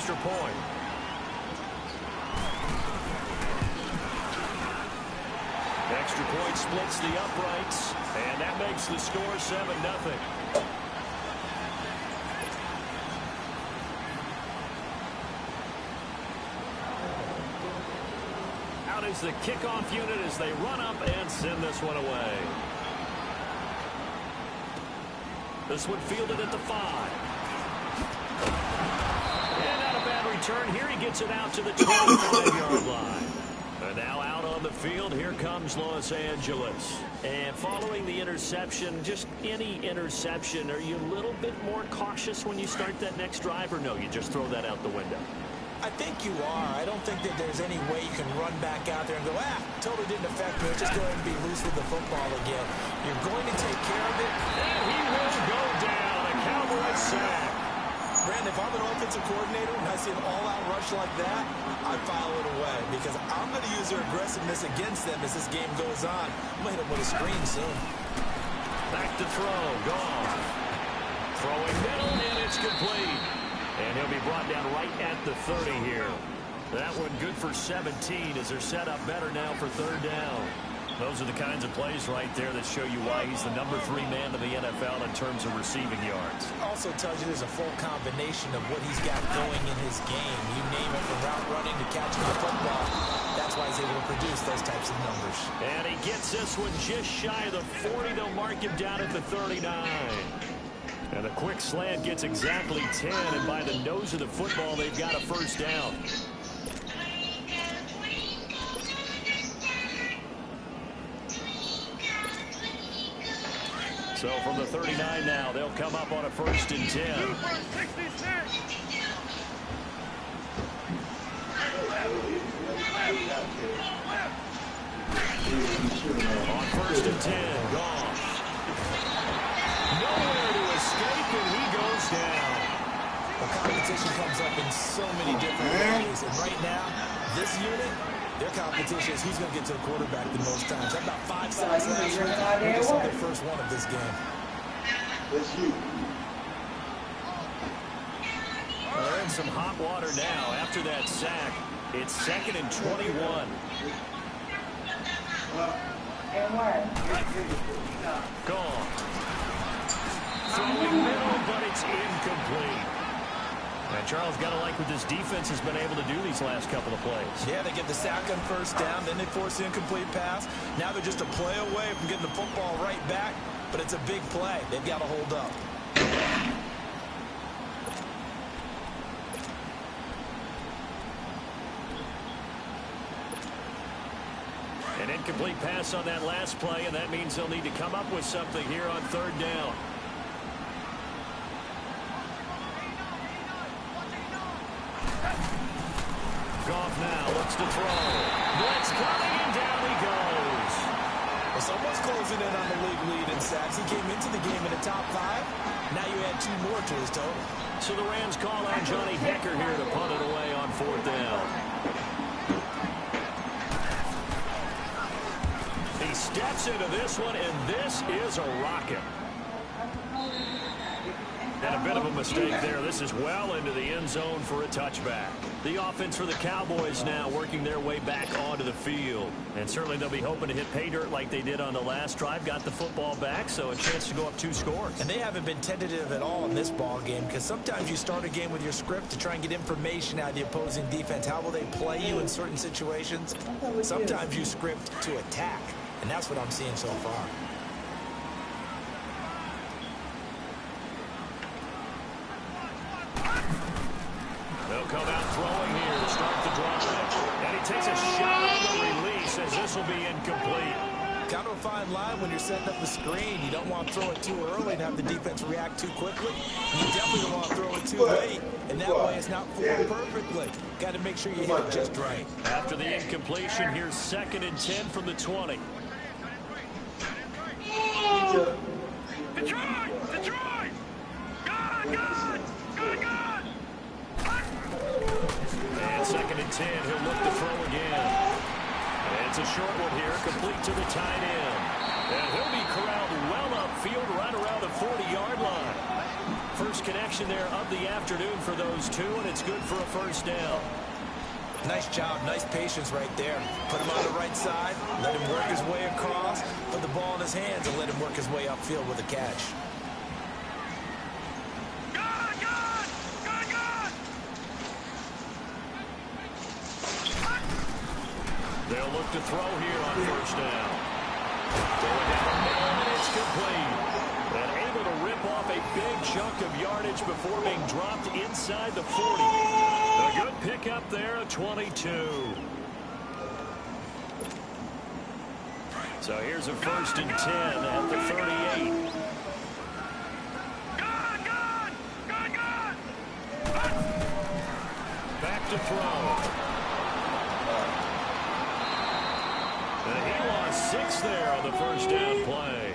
extra point. Extra point splits the uprights, and that makes the score 7-0. Out is the kickoff unit as they run up and send this one away. This one fielded at the 5. And not a bad return. Here he gets it out to the 25-yard line. And now out on the field, here comes Los Angeles. And following the interception, just any interception, are you a little bit more cautious when you start that next drive, or no, you just throw that out the window? I think you are. I don't think that there's any way you can run back out there and go, totally didn't affect me. Let's just go ahead and be loose with the football again. You're going to take care of it. And he will go down. A Cowboy sack. Brandon, if I'm an offensive coordinator and I see an all-out rush like that, I file it away because I'm going to use their aggressiveness against them as this game goes on. I'm going to hit them with a screen soon. Back to throw. Gone. Throwing middle, and it's complete. And he'll be brought down right at the 30 here. That one good for 17 as they're set up better now for third down. Those are the kinds of plays right there that show you why he's the number 3 man in the NFL in terms of receiving yards. Also tells you there's a full combination of what he's got going in his game. You name it, from route running to catching the football. That's why he's able to produce those types of numbers. And he gets this one just shy of the 40. They'll mark him down at the 39. And a quick slant gets exactly 10, and by the nose of the football, they've got a first down. So from the 39 now, they'll come up on a 1st and 10. On 1st and 10, gone. Nowhere to escape, and he goes down. Well, competition comes up in so many different ways, and right now, this unit, their competition is who's going to get to the quarterback the most times. How about 5 sacks last week? We just saw their first one of this game. They're in some hot water now after that sack. It's 2nd and 21. Gone. Throwing middle, but it's incomplete. And Charles, got to like what this defense has been able to do these last couple of plays. Yeah, they get the sack on 1st down, then they force the incomplete pass. Now they're just a play away from getting the football right back, but it's a big play. They've got to hold up. An incomplete pass on that last play, and that means they'll need to come up with something here on 3rd down. Goff now looks to throw. Blitz coming, and down he goes. Well, someone's closing in on the league lead in sacks. He came into the game in the top 5. Now you add 2 more to his total. So the Rams call on Johnny Hecker here to punt it away on 4th down. He steps into this one, and this is a rocket. And a bit of a mistake there. This is well into the end zone for a touchback. The offense for the Cowboys now working their way back onto the field. And certainly they'll be hoping to hit pay dirt like they did on the last drive. Got the football back, so a chance to go up 2 scores. And they haven't been tentative at all in this ball game, because sometimes you start a game with your script to try and get information out of the opposing defense. How will they play you in certain situations? Sometimes you script to attack, and that's what I'm seeing so far. They'll come out throwing here to start the drive. And he takes a shot on the release as this will be incomplete. Kind of a fine line when you're setting up the screen. You don't want to throw it too early and have the defense react too quickly. You definitely don't want to throw it too late, and that way it's not formed perfectly. Got to make sure you hit it just right. After the incompletion, here's 2nd and 10 from the 20. Detroit! Detroit! God! God! God! God! And 2nd and 10, he'll look to throw again. And it's a short one here, complete to the tight end. And he'll be corralled well upfield right around the 40-yard line. First connection there of the afternoon for those two, and it's good for a first down. Nice job, nice patience right there. Put him on the right side, let him work his way across, put the ball in his hands, and let him work his way upfield with a catch. They'll look to throw here on first down. Going down the middle, and it's complete. And able to rip off a big chunk of yardage before being dropped inside the 40. A good pickup there, a 22. So here's a 1st and 10 at the 38. Back to throw. And he lost 6 there on the first down play.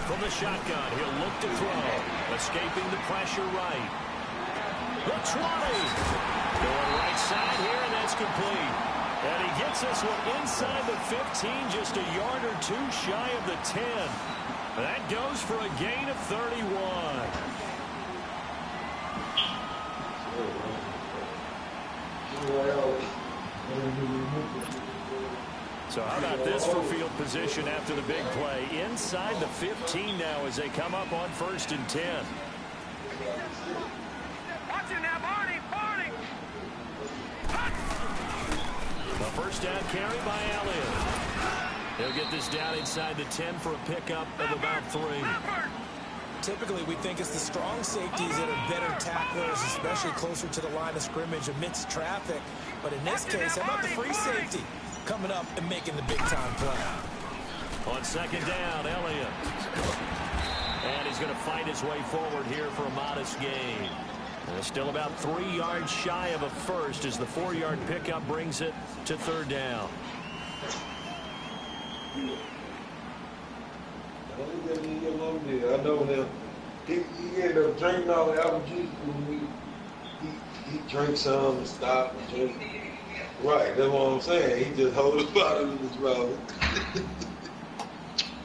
From the shotgun, he'll look to throw. Escaping the pressure right. The 20. Going right side here, and that's complete. And he gets this one inside the 15, just a yard or two shy of the 10. That goes for a gain of 31. So how about this for field position after the big play? Inside the 15 now as they come up on 1st and 10. Watch it now, Barney! A first down carry by Elliott. He'll get this down inside the 10 for a pickup of about 3. Typically, we think it's the strong safeties that are better tacklers, especially closer to the line of scrimmage amidst traffic. But in this case, how about the free safety coming up and making the big-time play? On 2nd down, Elliott. And he's going to fight his way forward here for a modest gain. And still about 3 yards shy of a first as the 4-yard pickup brings it to 3rd down. I know him. He ended up drinking all the apple juice when he drinks some and stop and drink. Right, that's what I'm saying. He just holds the bottle in his mouth.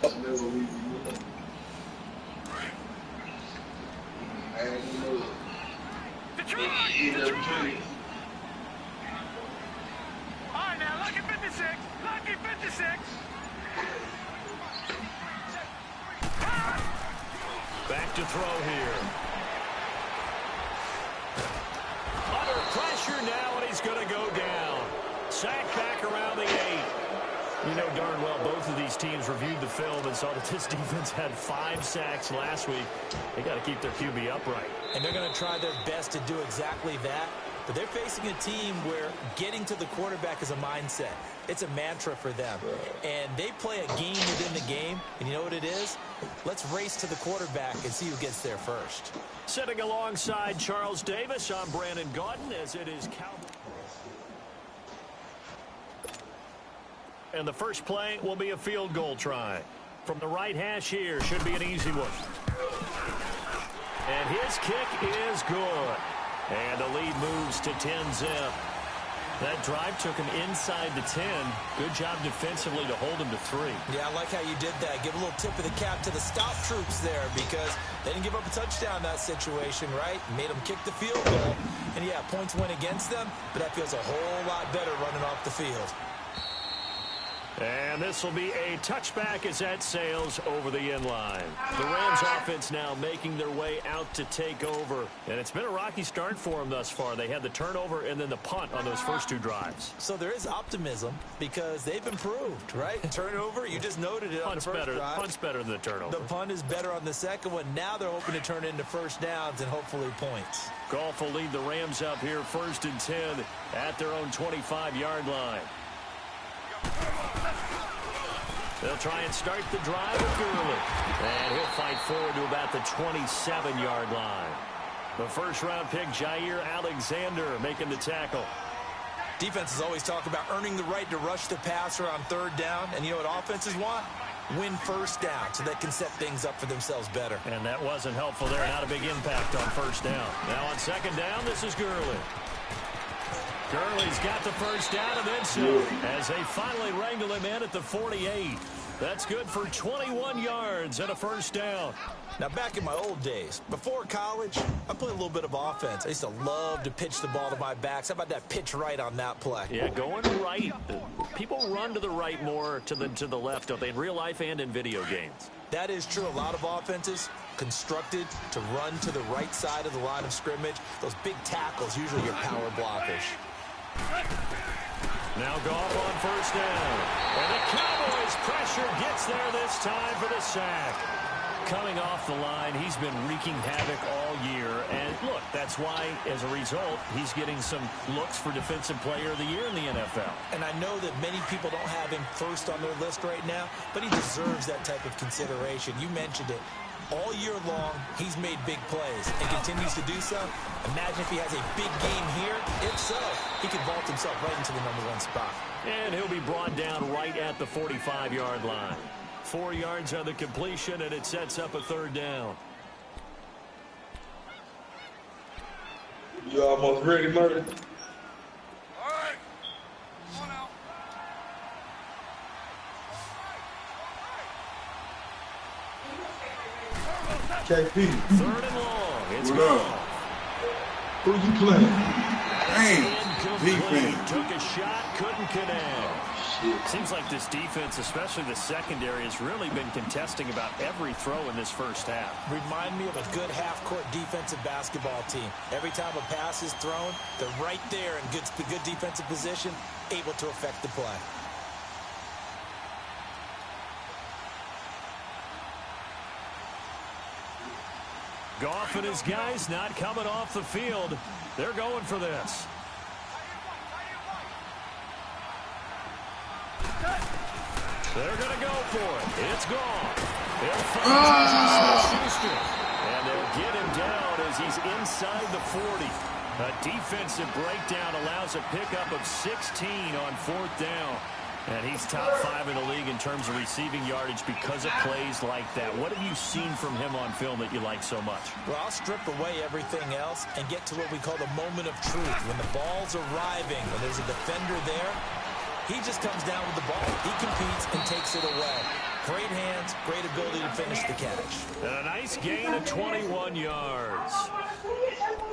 Never leave him alone. He ended up drinking. All right, now, lucky 56. Lucky 56. Back to throw here. Under pressure now, and he's going to go down. Sack back around the 8. You know darn well both of these teams reviewed the film and saw that this defense had 5 sacks last week. They got to keep their QB upright. And they're going to try their best to do exactly that. But they're facing a team where getting to the quarterback is a mindset. It's a mantra for them. And they play a game within the game. And you know what it is? Let's race to the quarterback and see who gets there first. Sitting alongside Charles Davis, I'm Brandon Gaudin as it is Cowboys. And the first play will be a field goal try. From the right hash here, should be an easy one. And his kick is good. And the lead moves to 10-zip. That drive took him inside the 10. Good job defensively to hold him to 3. Yeah, I like how you did that. Give a little tip of the cap to the stop troops there because they didn't give up a touchdown in that situation, right? Made them kick the field goal. And, yeah, points went against them, but that feels a whole lot better running off the field. And this will be a touchback as that sails over the end line. The Rams offense now making their way out to take over. And it's been a rocky start for them thus far. They had the turnover and then the punt on those first 2 drives. So there is optimism because they've improved, right? Turnover, you just noted it on the first drive. Punt's better than the turnover. The punt is better on the second one. Now they're hoping to turn it into first downs and hopefully points. Goff will lead the Rams up here 1st and 10 at their own 25-yard line. They'll try and start the drive with Gurley. And he'll fight forward to about the 27-yard line. The first-round pick, Jair Alexander, making the tackle. Defenses always talk about earning the right to rush the passer on third down. And you know what offenses want? Win first down so they can set things up for themselves better. And that wasn't helpful there. Not a big impact on first down. Now on second down, this is Gurley. Gurley's got the first down and then some as they finally wrangle him in at the 48. That's good for 21 yards and a first down. Now, back in my old days, before college, I played a little bit of offense. I used to love to pitch the ball to my backs. How about that pitch right on that play? Yeah, going right. People run to the right more than to the left, don't they, in real life and in video games? That is true. A lot of offenses constructed to run to the right side of the line of scrimmage. Those big tackles, usually your power blockers. Now Goff on first down. And the Cowboys' pressure gets there this time for the sack. Coming off the line, he's been wreaking havoc all year. And look, that's why, as a result, he's getting some looks for Defensive Player of the Year in the NFL. And I know that many people don't have him first on their list right now, but he deserves that type of consideration. You mentioned it. All year long, he's made big plays and continues to do so. Imagine if he has a big game here. If so, he could vault himself right into the #1 spot. And he'll be brought down right at the 45-yard line. 4 yards on the completion, and it sets up a third down. You almost ready, Murray? All right. Come on out. KP. Third and long. It's What gone. up? Who you playing? Dang, Incomplete. defense. Took a shot, couldn't connect. Shit. Seems like this defense, especially the secondary, has really been contesting about every throw in this first half. Remind me of a good half-court defensive basketball team. Every time a pass is thrown, they're right there in good defensive position, able to affect the play. Goff and his guys not coming off the field. They're going for this. They're going to go for it. It's gone. They'll find Smith-Schuster. And they'll get him down as he's inside the 40. A defensive breakdown allows a pickup of 16 on fourth down. And he's top 5 in the league in terms of receiving yardage because of plays like that. What have you seen from him on film that you like so much? Well, I'll strip away everything else and get to what we call the moment of truth. When the ball's arriving, when there's a defender there, he just comes down with the ball. He competes and takes it away. Great hands, great ability to finish the catch. And a nice gain of 21 yards.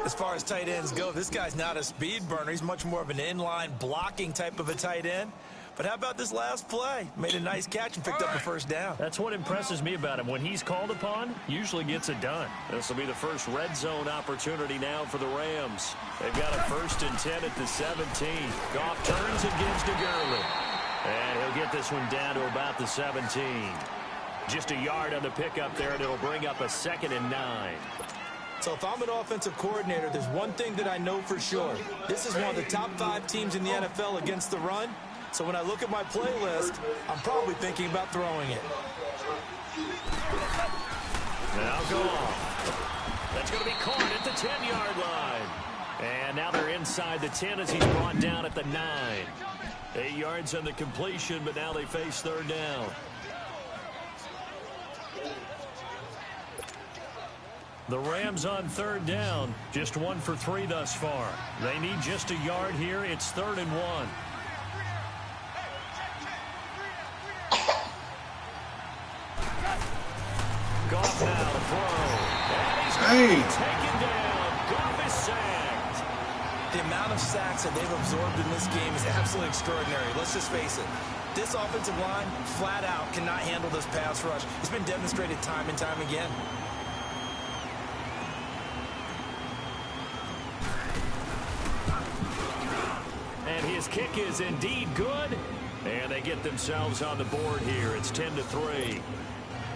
As far as tight ends go, this guy's not a speed burner. He's much more of an inline blocking type of a tight end. But how about this last play? Made a nice catch and picked up a first down. That's what impresses me about him. When he's called upon, usually gets it done. This will be the first red zone opportunity now for the Rams. They've got a 1st and 10 at the 17. Goff turns and gives to Gurley. And he'll get this one down to about the 17. Just a yard on the pickup there, and it'll bring up a 2nd and 9. So if I'm an offensive coordinator, there's one thing that I know for sure. This is one of the top 5 teams in the NFL against the run. So when I look at my playlist, I'm probably thinking about throwing it. Now Goff. That's going to be caught at the 10-yard line. And now they're inside the 10 as he's brought down at the 9. 8 yards on the completion, but now they face third down. The Rams on third down, just 1 for 3 thus far. They need just a yard here. It's 3rd and 1. Goff now to throw. And he's taken down. Goff is sacked. The amount of sacks that they've absorbed in this game is absolutely extraordinary. Let's just face it. This offensive line, flat out, cannot handle this pass rush. It's been demonstrated time and time again. And his kick is indeed good. And they get themselves on the board here. It's 10-3.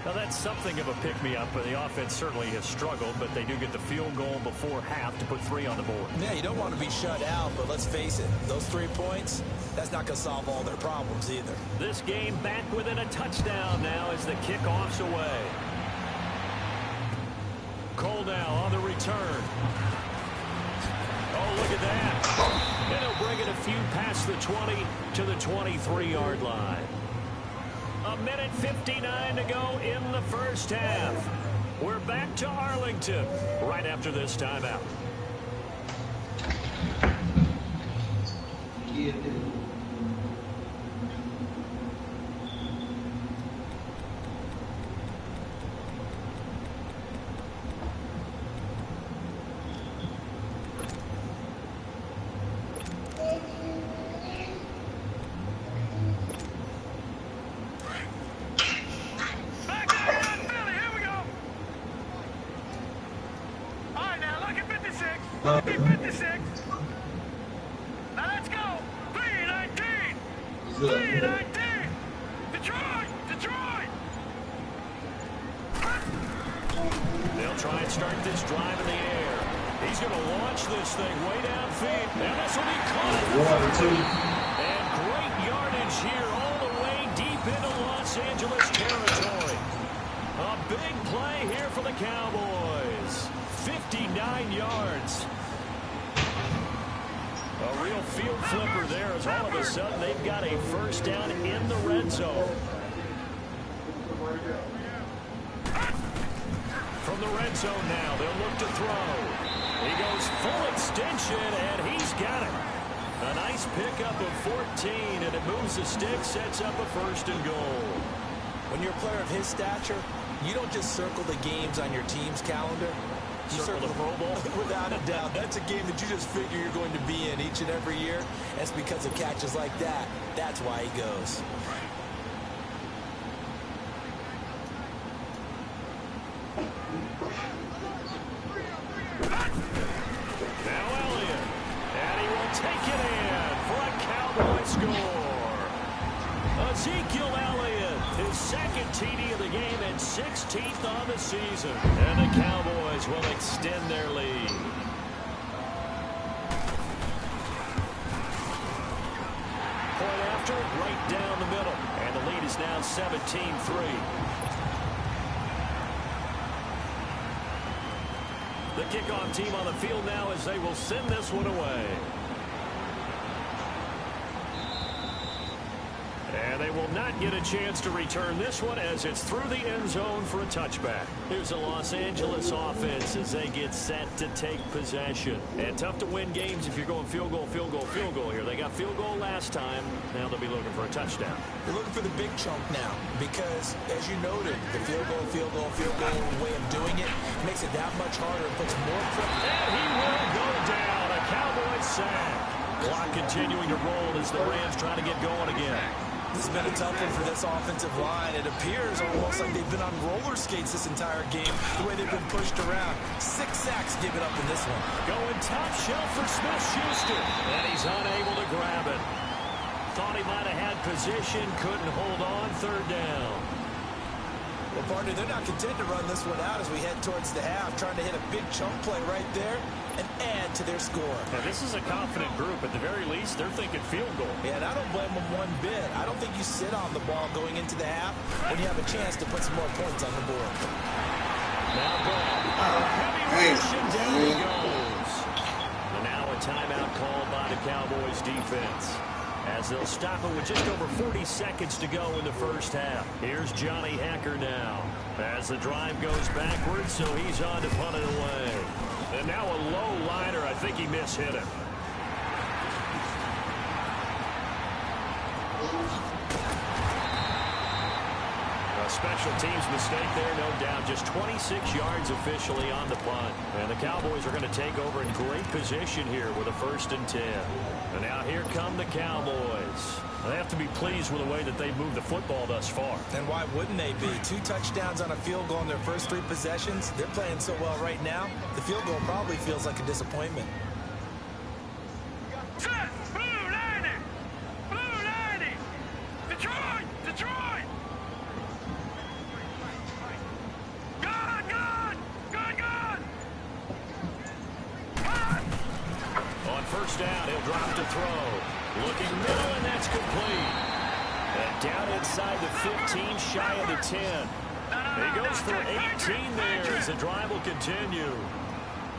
Now, that's something of a pick-me-up, but the offense certainly has struggled, but they do get the field goal before half to put 3 on the board. Yeah, you don't want to be shut out, but let's face it, those 3 points, that's not going to solve all their problems either. This game back within a touchdown now as the kickoff's away. Cole now on the return. Oh, look at that. And he'll bring it a few past the 20 to the 23-yard line. 1:59 to go in the first half. We're back to Arlington right after this timeout. From the red zone now, they'll look to throw. He goes full extension, and he's got it. A nice pickup of 14, and it moves the stick, sets up a 1st and goal. When you're a player of his stature, you don't just circle the games on your team's calendar. You circle the Pro Bowl. Without a doubt. That's a game that you just figure you're going to be in each and every year. And it's because of catches like that. That's why he goes. Ezekiel Elliott, his 2nd TD of the game and 16th on the season. And the Cowboys will extend their lead. Point after, right down the middle. And the lead is now 17-3. The kickoff team on the field now as they will send this one away. And they will not get a chance to return this one as it's through the end zone for a touchback. Here's the Los Angeles offense as they get set to take possession. And tough to win games if you're going field goal, field goal, field goal here. They got field goal last time. Now they'll be looking for a touchdown. They're looking for the big chunk now because, as you noted, the field goal way of doing it makes it that much harder and puts more pressure. And he will go down. A Cowboys sack. Clock continuing to roll as the Rams try to get going again. This has been a tough one for this offensive line. It appears almost like they've been on roller skates this entire game, the way they've been pushed around. 6 sacks given up in this one. Going top shelf for Smith-Schuster, and he's unable to grab it. Thought he might have had position, couldn't hold on, 3rd down. Well, partner, they're not content to run this one out as we head towards the half, trying to hit a big chunk play right there and add to their score. Now, this is a confident group. At the very least, they're thinking field goal. Yeah, and I don't blame them one bit. I don't think you sit on the ball going into the half when you have a chance to put some more points on the board. Now ball. Heavy rush, and down he goes. And now a timeout called by the Cowboys defense, as they'll stop it with just over 40 seconds to go in the first half. Here's Johnny Hacker now as the drive goes backwards, so he's on to punt it away. And now a low liner. I think he mishit him. A special teams mistake there, no doubt. Just 26 yards officially on the punt. And the Cowboys are going to take over in great position here with a 1st and 10. And now here come the Cowboys. They have to be pleased with the way that they've moved the football thus far. And why wouldn't they be? 2 touchdowns on a field goal in their first 3 possessions. They're playing so well right now, the field goal probably feels like a disappointment. Set! Blue 90! Blue 90! Detroit! Detroit! first down. He'll drop to throw. Looking middle, and that's complete. And down inside the 15, shy of the 10. He goes for 18 there as the drive will continue.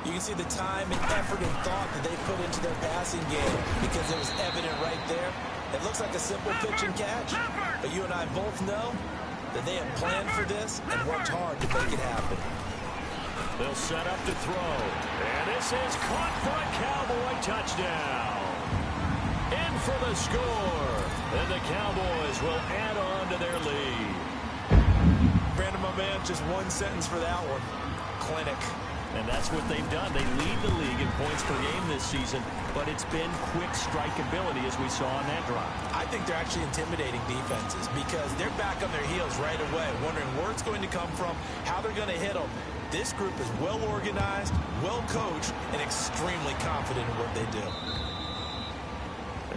You can see the time and effort and thought that they put into their passing game because it was evident right there. It looks like a simple pitch and catch, but you and I both know that they have planned for this and worked hard to make it happen. They'll set up to throw. And this is caught for a Cowboy touchdown. In for the score. And the Cowboys will add on to their lead. Brandon, my man, just one sentence for that one. Clinic. And that's what they've done. They lead the league in points per game this season, but it's been quick strike ability as we saw on that drive. I think they're actually intimidating defenses because they're back on their heels right away, wondering where it's going to come from, how they're going to hit them. This group is well organized, well coached, and extremely confident in what they do.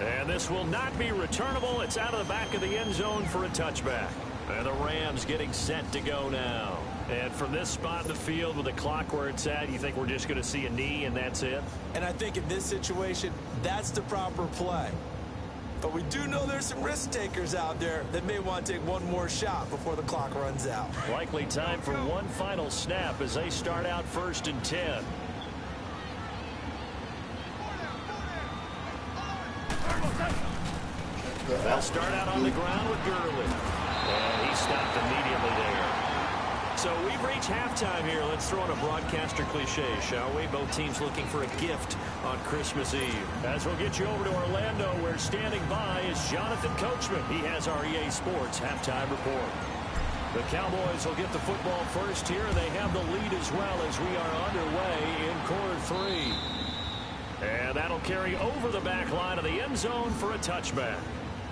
And this will not be returnable. It's out of the back of the end zone for a touchback. And the Rams getting set to go now. And from this spot in the field with the clock where it's at, you think we're just going to see a knee and that's it? And I think in this situation, that's the proper play. But we do know there's some risk takers out there that may want to take one more shot before the clock runs out. Likely time for one final snap as they start out 1st and 10. They'll start out on the ground with Gurley. And he stopped immediately there. So we've reached halftime here. Let's throw in a broadcaster cliche, shall we? Both teams looking for a gift on Christmas Eve. As we'll get you over to Orlando, where standing by is Jonathan Coachman. He has our EA Sports halftime report. The Cowboys will get the football first here. They have the lead as well as we are underway in quarter 3. And that'll carry over the back line of the end zone for a touchback.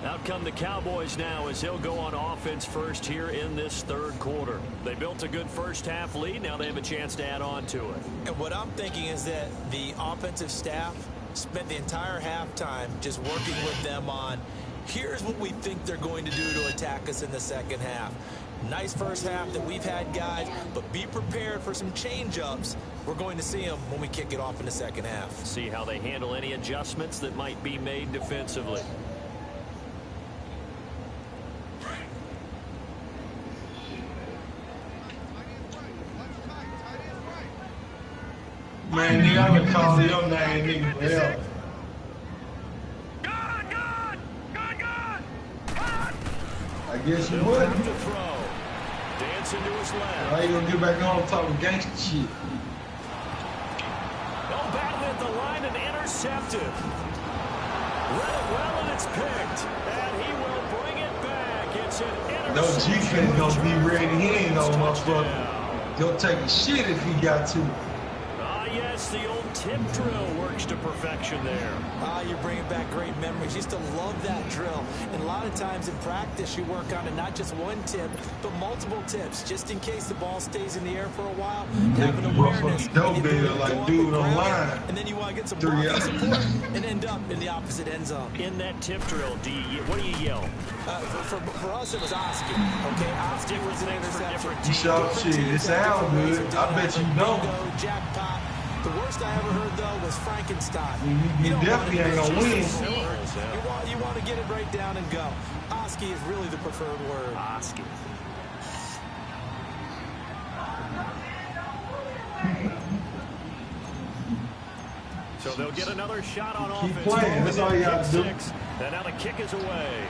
Out come the Cowboys now as they'll go on offense first here in this 3rd quarter. They built a good first half lead. Now they have a chance to add on to it. And what I'm thinking is that the offensive staff spent the entire halftime just working with them on, here's what we think they're going to do to attack us in the second half. Nice first half that we've had, guys, but be prepared for some change-ups. We're going to see them when we kick it off in the second half. See how they handle any adjustments that might be made defensively. Man, nigga, I've been calling your name, nigga, forever. I guess you would. To throw. Dance into his left. Why you gonna get back on talking gangster shit? Oh, battle at the line and intercepted. Read it well and it's picked. And he will bring it back. It's an interception. No G-Fan gonna be ready. He ain't no motherfucker. He'll take a shit if he got to. Yes, the old tip drill works to perfection there. You're bringing back great memories. Used to love that drill. And a lot of times in practice, you work on it, not just one tip, but multiple tips, just in case the ball stays in the air for a while. Having awareness. Like dude online. And then you want to get some block support and end up in the opposite end zone. In that tip drill, what do you yell? For us, it was Oski. Okay, Oski was an interception. You sure shit. It sounds good. I bet you don't. Jackpot. The worst I ever heard, though, was Frankenstein. You definitely ain't gonna win. You want to get it right down and go. Oski is really the preferred word. Oski. So they'll get another shot on offense. Keep playing. That's all you got to do. And now the kick is away.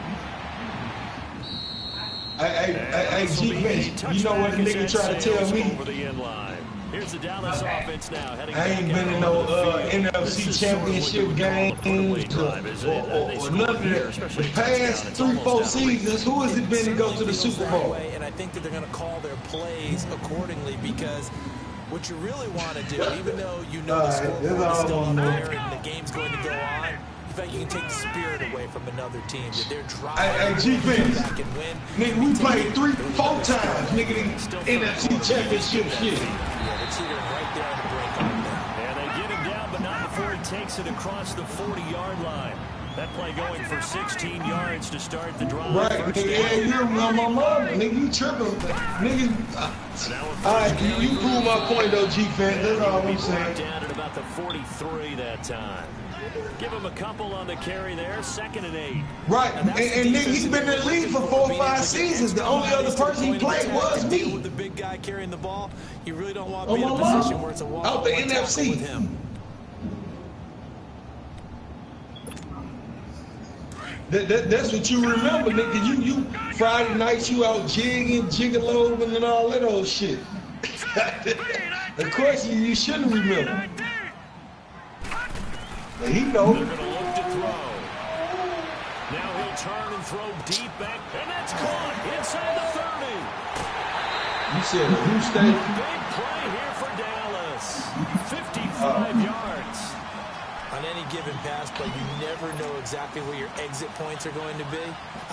Hey, G-Fan, you know what the nigga try to tell me? Over the end line. Here's the Dallas offense now. I ain't been in no NFC championship games or nothing. The past 3-4 seasons, who has it been to go to the Super Bowl? And I think that they're going to call their plays accordingly because what you really want to do, even though you know the scoreboard is still up there and the game's going to go on, in fact, you can take the spirit away from another team that they're driving back and win. Nigga, we played 3-4 times, nigga, in NFC championship shit. Right there on the break on that. And they get him down, but not before he takes it across the 40-yard line. That play going for 16 yards to start the drive. Right, nigga, yeah, you're my mama. Nigga, you tripping. Nigga, all right, you prove my point, though, G-Fan. That's all I'm saying. Down at about the 43 that time. Give him a couple on the carry there, 2nd and 8. Right, and then he's been in the league for 4 or 5 seasons. The only other person he played was me. With the big guy carrying the ball, you really don't want to Oh, be in a my position mom. where it's a Out the one-on-one tackle NFC. with him. That's what you remember, nigga. You Friday nights you out jigging, jiggling, and all that old shit. Of course you shouldn't remember. But he know. They're going to look to throw. Now he'll turn and throw deep back, and that's caught inside the 30. You said who stayed? Big play here for Dallas. 55 yards. On any given pass play, you never know exactly where your exit points are going to be.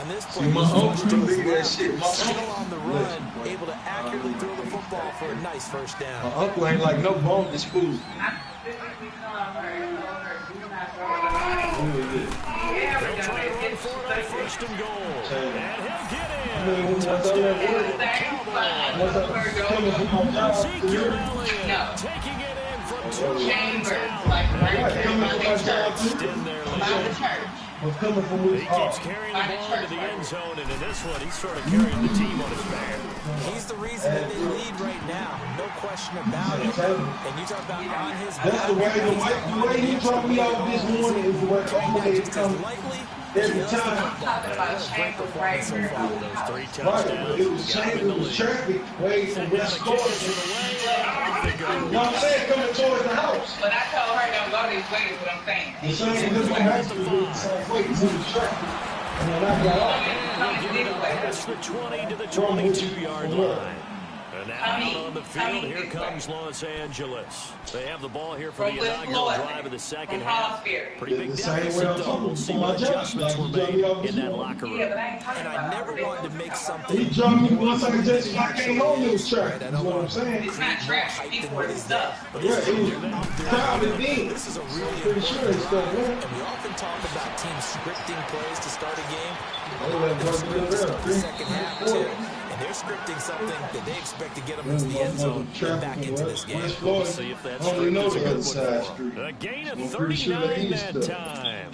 On this play, See, my he's uncle to do his that left, shit. My still uncle- on the run, able to accurately throw the football for a nice first down. My uncle ain't like no boneless food. They'll try to run for it on 1st and goal. And he'll get in. Ezekiel Elliott taking it in from 2 yards out. Extend their lead. Coming from He keeps carrying the ball into the end zone, and in this one, he's sort of carrying the team on his back. He's the reason that they lead right now, no question about it. And you talk about on his That's the way he dropped me off this morning is the way it's coming every time. Those 3 Right, touchdowns. it was changing, it was traffic way from West Coast. You know what I'm saying? Coming towards the house. But I told her don't go this way is what I'm saying. The same as my high school did the same way. It's in the traffic. And then I got off. He'll get it up past the 20 to the 22-yard line. And now out on the field, here comes Los Angeles. They have the ball here for the inaugural drive of the second half. Pretty big The same way deficit, I'm though. talking We'll see about what my job. adjustments were made in that locker room. And I never wanted to make something. He dropped me once I just came home in the traffic. I That's don't what I'm want saying. It's not trash. People are stuff. Yeah, it was crowded in. This is a really Pretty sure it's stuff, man. And we often talk about teams scripting plays to start a game. They let They're Bucky go scripting to there. start the second half, too. And they're scripting something that they expect to get them into the end zone and back into this game. West We'll Florida. see if that I only know script is the a other good side one for street. him. A gain of I'm pretty sure they 39 east that of it. time.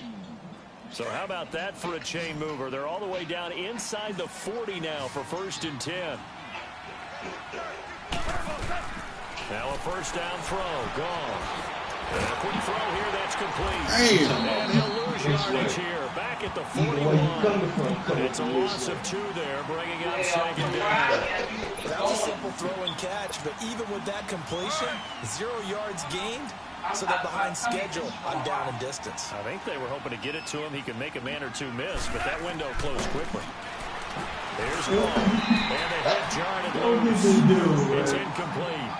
So how about that for a chain mover? They're all the way down inside the 40 now for 1st and 10. Now a 1st down throw. Gone. And a quick throw here that's complete. Damn. And he'll lose yardage here. Back at the Either way you 41. coming from, It's a loss of 2 there, bringing up 2nd down. That was a simple throw and catch, but even with that completion, 0 yards gained, so they're behind schedule on down and distance. I think they were hoping to get it to him. He could make a man or 2 miss, but that window closed quickly. There's the ball. And they hit Jarn and loose. It's incomplete.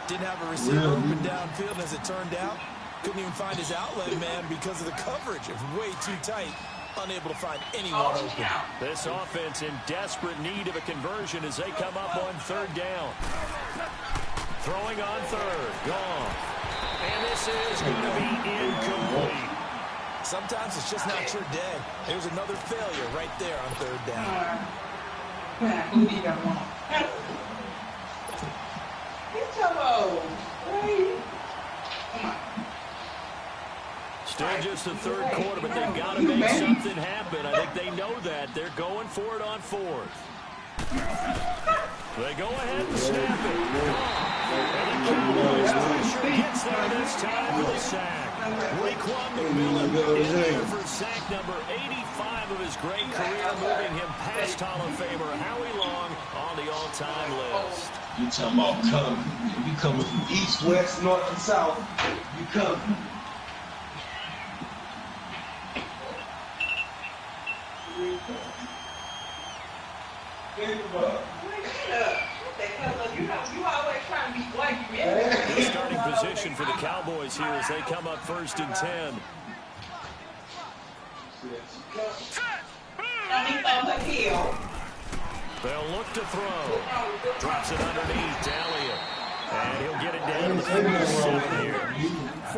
Didn't have a receiver open downfield, and as it turned out, couldn't even find his outlet man because of the coverage. It was way too tight, unable to find anyone open. This offense in desperate need of a conversion as they come up on 3rd down. Throwing on 3rd. Gone. And this is going to be incomplete. Sometimes it's just not your day. There's another failure right there on 3rd down. Still just the 3rd quarter, but they've got to make something happen. I think they know that. They're going for it on 4th. They go ahead and snap it. And the Cowboys pressure gets there this time with a sack. Raekwon McMillan in there for sack number 85 of his great career, moving him past Hall of Famer Howie Long on the all-time list. You talking about coming. You coming from east, west, north, and south. You coming. Good starting position for the Cowboys here as they come up 1st and 10. They'll look to throw. Drops it underneath to Elliott. And he'll get it down to the 47 here.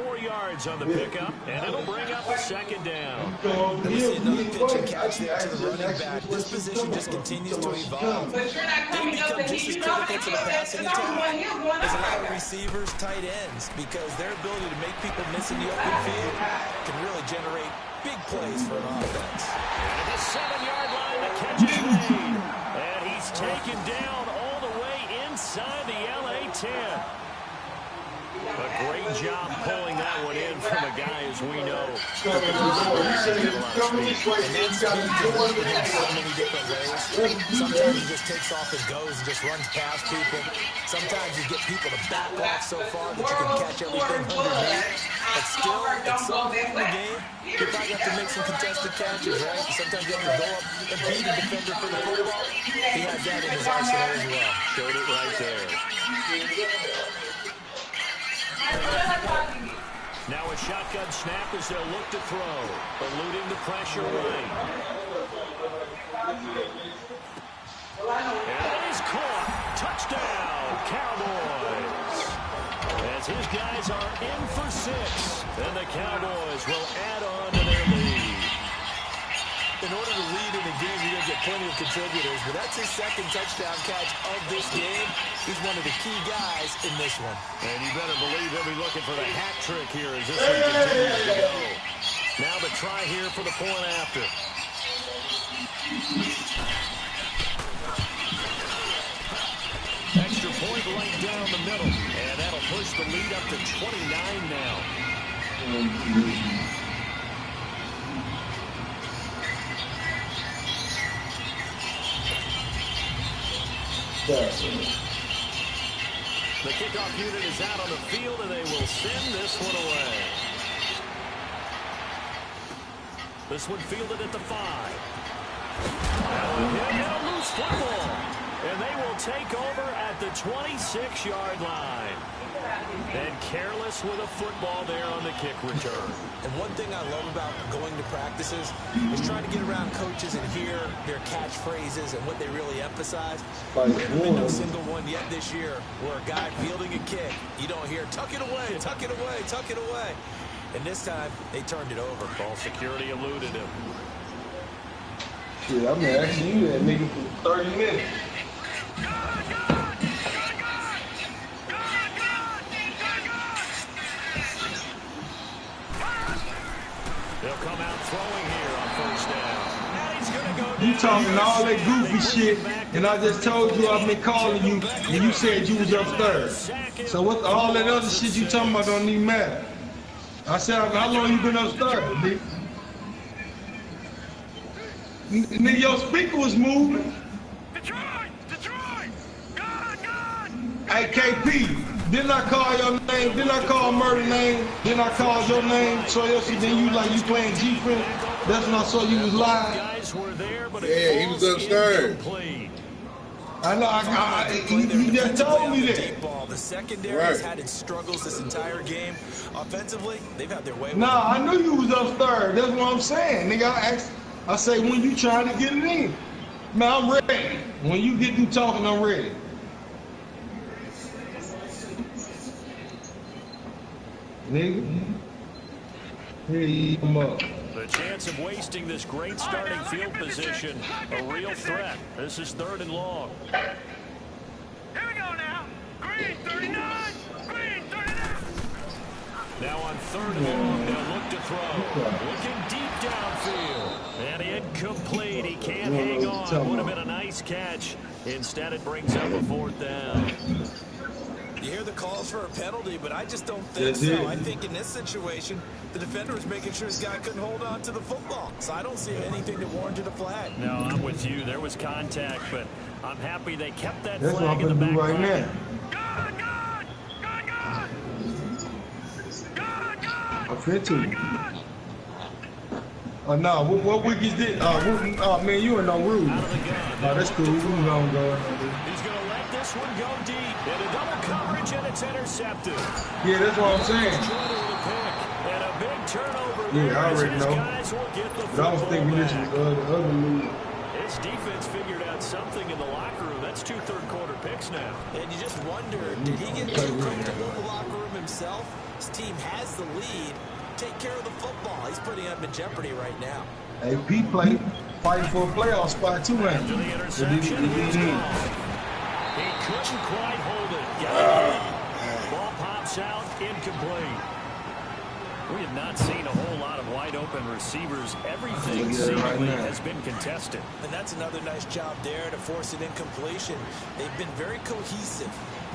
4 yards yards on the pickup, and it'll bring up a second down. Let me see another pitch and catch there to the running back. This position just continues to evolve. But you're not They coming up become and just as you know critical to the passing it's only attack one hill going as a lot up. of receivers, tight ends, because their ability to make people miss in the open field can really generate big plays for an offense. At the 7-yard line, the catch is made. And he's taken down all the way inside the LA 10. A great job pulling that one in from a guy, as we know. And that's huge to work with him so many different ways. Sometimes he just takes off and goes and just runs past people. Sometimes you get people to back off so far that you can catch everything underneath. But still, at some point in the game, you probably have to make some contested catches, right? Sometimes you have to go up and beat a defender for the football. He has that in his arsenal as well. Showed it right there. Now a shotgun snap as they'll look to throw. Eluding the pressure right. And it is caught. Touchdown, Cowboys. As his guys are in for 6. And the Cowboys will add on to their lead. In order to lead in a game, you're going to get plenty of contributors, but that's his second touchdown catch of this game. He's one of the key guys in this one. And you better believe he'll be looking for the hat trick here as this one continues to go. Now the try here for the point after. Extra point right down the middle. And that'll push the lead up to 29 now. The kickoff unit is out on the field, and they will send this one away. This one fielded at the 5. Now a hit and a loose football. And they will take over at the 26-yard line. And careless with a football there on the kick return. And one thing I love about going to practices is trying to get around coaches and hear their catchphrases and what they really emphasize. There hasn't been no single one yet this year where a guy fielding a kick, you don't hear, tuck it away, tuck it away, tuck it away. And this time, they turned it over. Ball security eluded him. Shit, I've been asking you that nigga for 30 minutes. They'll come out throwing here on first down. And he's going to go down. You talking all that goofy shit, and I just told you I've been calling you, and you said you was up third. So what? All that other shit you talking about don't even matter. I said, how long you been up third, nigga? Nigga, your speaker was moving. Detroit! God! Hey, KP, didn't I call your name? Didn't I call murder name? Didn't I call your name? So then you like you playing defense. That's when I saw you was lying. Guys were there, but Yeah, he was upstairs. I know. You just told me that. The secondary has had its struggles this entire game. Offensively, they've had their way. Nah, I knew you was up third. That's what I'm saying, nigga. I say when you trying to get it in. Man, I'm ready. When you get through talking, I'm ready. Nigga. Here you come up. The chance of wasting this great starting field position, a real threat. This is 3rd and long. Here we go now. Green 39. Green 39. Now on 3rd and long, they'll look to throw. Looking deep downfield. And incomplete. He can't hang on. Would have been a nice catch. Instead, it brings up a 4th down. You hear the calls for a penalty, but I just don't think so. I think in this situation, the defender was making sure his guy couldn't hold on to the football. So I don't see anything that warranted a flag. No, I'm with you. There was contact, but I'm happy they kept that That's what I'm flag in the gonna back do right pocket. now. God! I'm fit to. Oh no, what week is this? Oh man, you ain't no rude. Out of the gun. Oh, that's cool. We can go. He's going to let this one go deep. Into double coverage, and it's intercepted. Yeah, that's what I'm saying. Jordan with a pick. And a big turnover Yeah, there I as already his know. guys will get the But I was football thinking this back. was the other move. His defense figured out something in the locker room. That's 2 third-quarter picks now. And you just wonder, did he get too comfortable in the locker room himself? His team has the lead, take care of the football. He's putting up in jeopardy right now. AP play, fighting for a playoff spot too, man. After the interception, he's gone. He couldn't quite hold it. Ball pops out, incomplete. We have not seen a whole lot of wide-open receivers. Everything seemingly has been contested. And that's another nice job there to force an incompletion. They've been very cohesive,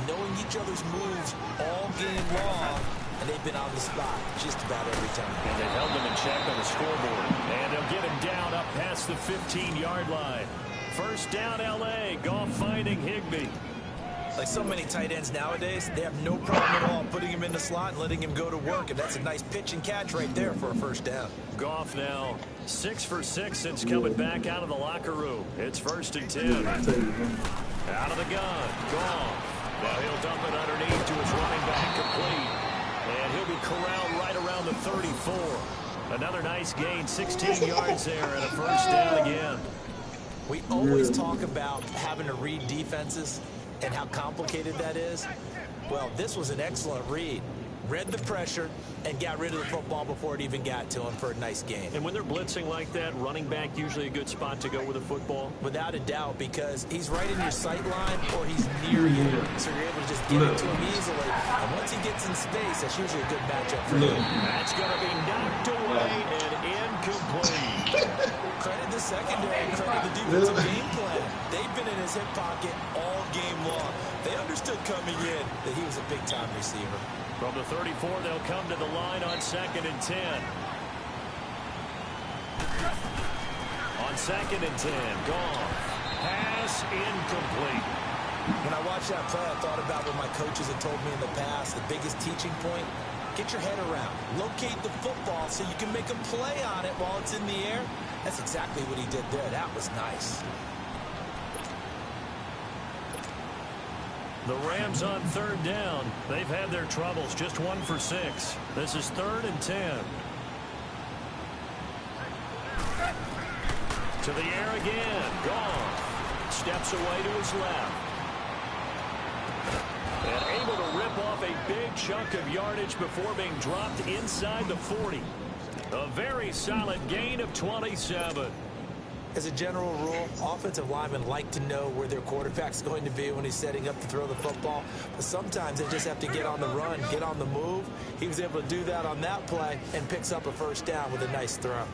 knowing each other's moves all game long, and they've been on the spot just about every time. And they've held them in check on the scoreboard. And they'll get him down up past the 15-yard line. First down, L.A. Goff finding Higbee. Like so many tight ends nowadays, they have no problem at all putting him in the slot and letting him go to work. And that's a nice pitch and catch right there for a first down. Goff now 6 for 6 since coming back out of the locker room. It's 1st and 10. Out of the gun, Goff. Now he'll dump it underneath to his running back, complete. And he'll be corralled right around the 34. Another nice gain, 16 yards there, and a first down again. We always talk about having to read defenses and how complicated that is. Well, this was an excellent read. Read the pressure and got rid of the football before it even got to him for a nice gain. And when they're blitzing like that, running back usually a good spot to go with a football? Without a doubt, because he's right in your sight line or he's near you. So you're able to just get it to him easily. And once he gets in space, that's usually a good matchup for him. That's going to be knocked away and incomplete. Credit the secondary, credit the defensive game plan. They've been in his hip pocket all game long. They understood coming in that he was a big-time receiver. From the 34, they'll come to the line on 2nd and 10. On 2nd and 10, Goff. Pass incomplete. When I watched that play, I thought about what my coaches had told me in the past. The biggest teaching point, get your head around. Locate the football so you can make a play on it while it's in the air. That's exactly what he did there. That was nice. The Rams on 3rd down. They've had their troubles. Just 1 for 6. This is 3rd and 10. To the air again. Goff steps away to his left. And able to rip off a big chunk of yardage before being dropped inside the 40. A very solid gain of 27. As a general rule, offensive linemen like to know where their quarterback's going to be when he's setting up to throw the football. But sometimes they just have to get on the run, get on the move. He was able to do that on that play and picks up a first down with a nice throw.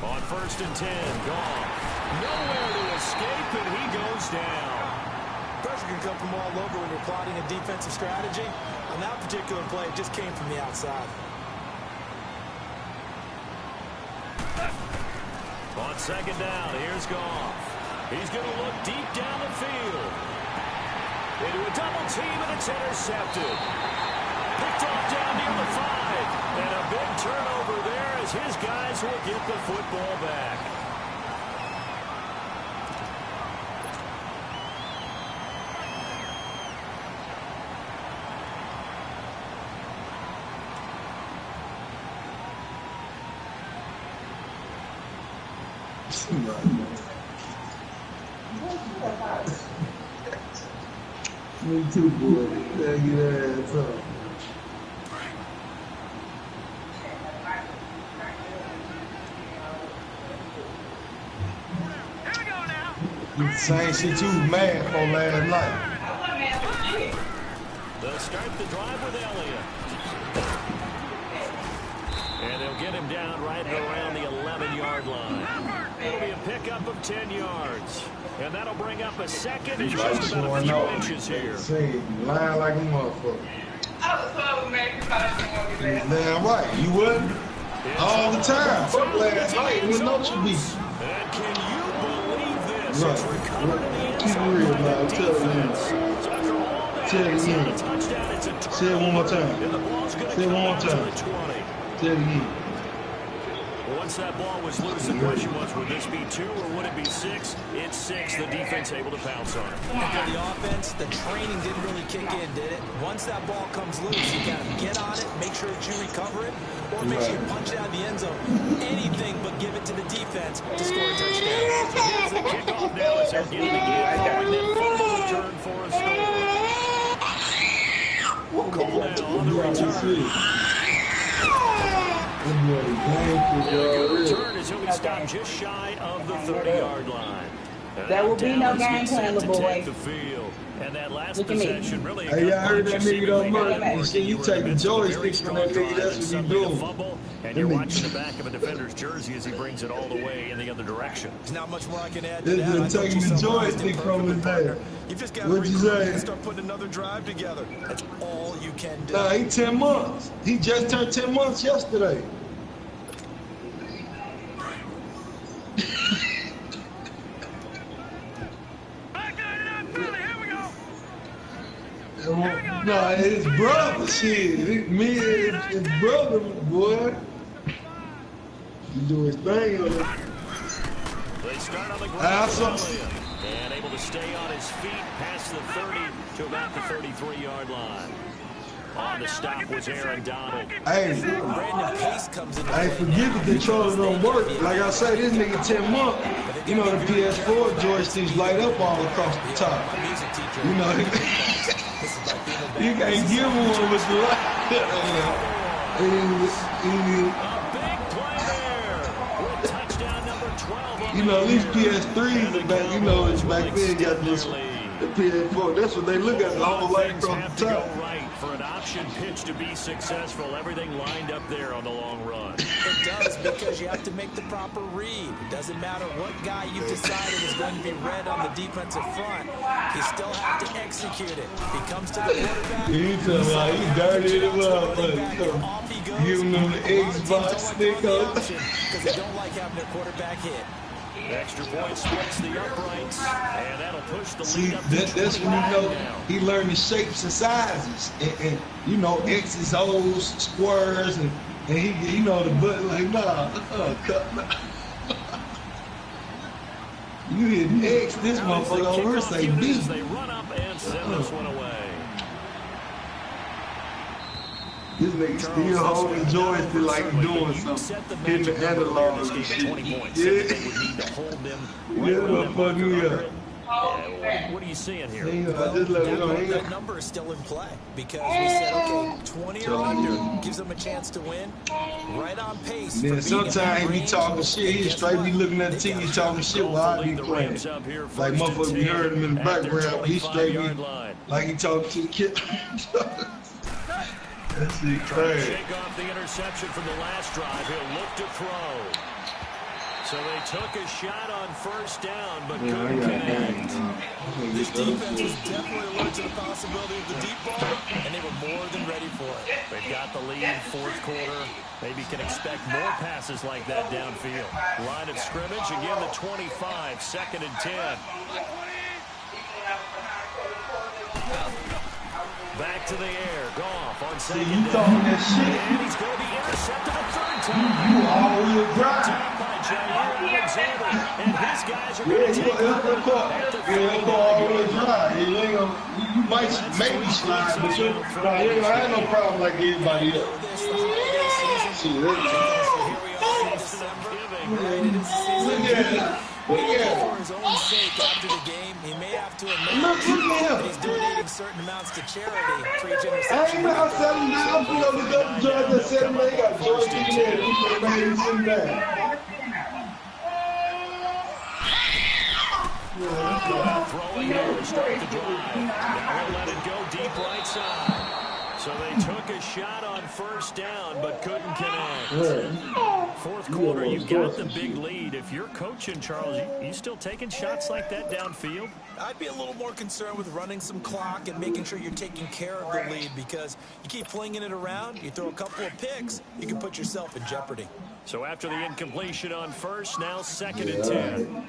On 1st and 10, Goff. Nowhere to escape, and he goes down. Pressure can come from all over when you're plotting a defensive strategy. On that particular play, it just came from the outside. On 2nd down, here's Goff. He's going to look deep down the field. Into a double team, and it's intercepted. Picked off down near the 5. And a big turnover there as his guys will get the football back. Me too, boy. Tag your ass up. Here we go now. You same shit you was mad for last night. They'll start the drive with Elliott. And they'll get him down right around the 11-yard line. It'll be a pickup of 10 yards. And that'll bring up a second and just about a few inches here. Say, you lying like a motherfucker. I was so mad because I didn't want to get that. Damn right, you wouldn't. All the time. Fuck last night, we know you be. And can you believe this? Right. It's recovered in the end Keep it zone real, by the man. Tell it defense. So after all that, Tell it it's not again. a touchdown, it's a turnover. Say it one more time. And the ball's going to Say it come one more out to time. the 20. Tell it again. Once that ball was loose, the question was, would this be 2 or would it be 6? It's 6. The defense able to pounce on it. For the offense, the training didn't really kick in, did it? Once that ball comes loose, you got to get on it, make sure that you recover it, or make sure you punch it out of the end zone. Anything but give it to the defense to score a touchdown. So here's the kickoff now as they'll get it again following that fumble return for a score. Call now on the return. The return is he'll be stopped just shy of the 30-yard line. There will be no game plan, little boy. And that last possession really. Hey, I heard that nigga don't murder. See, you take the joystick from that nigga, that's what you do. And you're watching the back of a defender's jersey as he brings it all the way in the other direction. There's not much more I can add to This that. is taking the joystick from his head. You've just got to What'd you say? and start putting another drive together. That's all you can do. Nah, he 10 months. He just turned 10 months yesterday. Nah, his brother, shit. Me and his brother, boy. He do his thing on it. They start on the ground and able to stay on his feet past the 30 to about the 33-yard line. On the stop was Aaron Donald. Hey, forget the controller don't work. Like I say, this nigga 10 months. You know the PS4 joysticks light up all across the top. You know, you can't give one with the light. A big play there. Touchdown number 12. You know, these PS3s, back, you know, it's back then got this. The PS4, that's what they look at, the whole light across the top. For an option pitch to be successful, everything lined up there on the long run. It does, because you have to make the proper read. It doesn't matter what guy you've decided is going to be red on the defensive front. You still have to execute it. He comes to the quarterback. He's dirty as well, but giving him the Xbox stick up. Because they don't like having their quarterback hit. Extra point splits the uprights, and that'll push the See, lead up. that's when you know he learned the shapes and sizes, and you know X's, O's, squares, and he, you know, the button like you hit X, this motherfucker over say B. They run up and send this one away. This nigga still holding joystick like doing something. Hitting the analog and shit. What are you seeing here? That number is still in play because we said, okay, 20 or under gives them a chance to win. Right on pace. Then sometimes he be talking shit. He straight be looking at the TV talking shit while I be playing. Like motherfucker, we heard him in the background. He straight be like he talking to the kid. That's the crazy. Shake off the interception from the last drive. He'll look to throw. So they took a shot on first down, but couldn't connect. This defense was definitely alert to the possibility of the deep ball, and they were more than ready for it. They've got the lead, fourth quarter. Maybe can expect more passes like that downfield. Line of scrimmage, again the 25, 2nd and 10. Back to the air, Goff on second down. You talking that shit? And he's going to be intercepted a third time. You all-wheel drive. By Jair Alexander, and his guys are going to take he'll go all-wheel drive. You might maybe slide, but you ain't gonna have no problem like everybody else. See, look at it. For his own sake after the game, he may have to admit that he's donating certain amounts to charity for each interception. I'm telling you, I'm feeling the other judge that said, man, he got George in there. He could have made him sit down. Throwing to start the drive. Now he'll let it go deep right side. So they took a shot on first down, but couldn't connect. Fourth quarter, you've got the big lead. If you're coaching, Charles, you still taking shots like that downfield? I'd be a little more concerned with running some clock and making sure you're taking care of the lead, because you keep flinging it around, you throw a couple of picks, you can put yourself in jeopardy. So after the incompletion on first, now 2nd and 10.